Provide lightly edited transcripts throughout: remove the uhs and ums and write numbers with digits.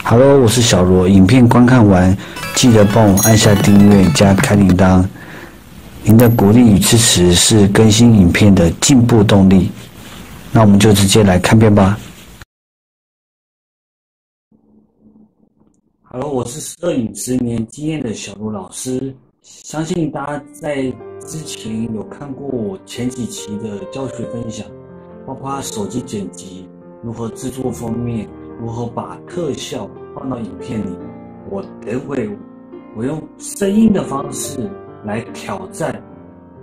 Hello，我是小罗。影片观看完，记得帮我按下订阅加开铃铛。您的鼓励与支持是更新影片的进步动力。那我们就直接来看片吧。Hello， 我是摄影10年经验的小罗老师。相信大家在之前有看过我前几期的教学分享，包括手机剪辑、如何制作封面、如何把特效放到影片里。我用声音的方式来挑战，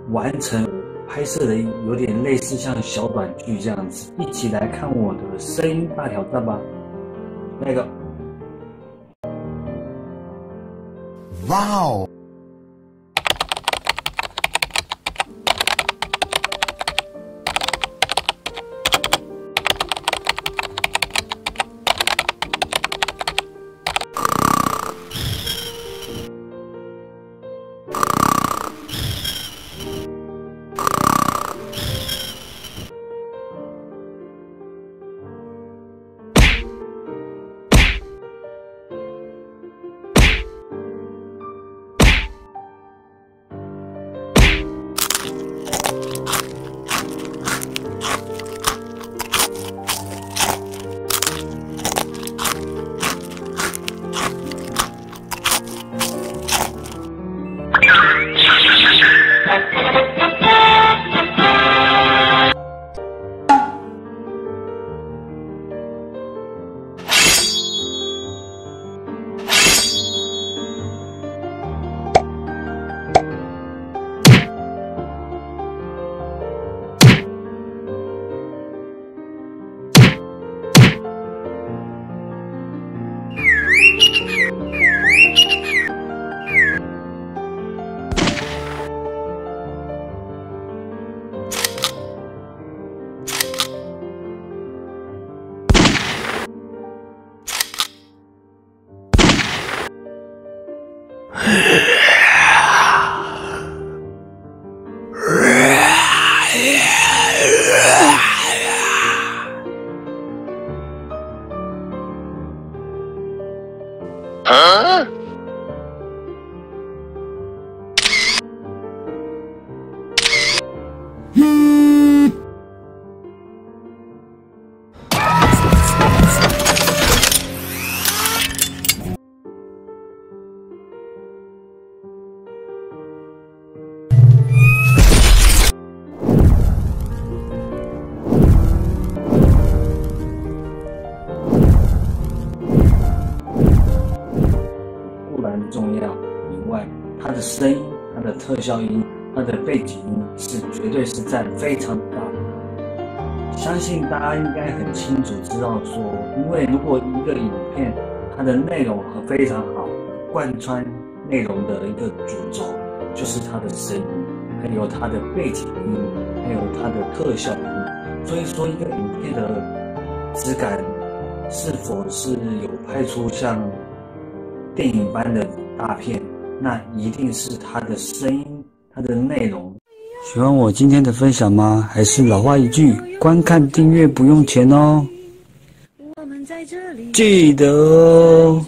完成拍摄的有点类似像小短剧这样子。一起来看我的声音大挑战吧。哇哦！重要以外，它的声音、它的特效音、它的背景音绝对是占非常大的。相信大家应该很清楚知道说，因为如果一个影片它的内容非常好，贯穿内容的一个主轴就是它的声音，还有它的背景音，还有它的特效音。所以说，一个影片的质感是否是有拍出像电影般的大片，那一定是它的声音、它的内容。喜欢我今天的分享吗？还是老话一句，观看订阅不用钱哦，记得哦。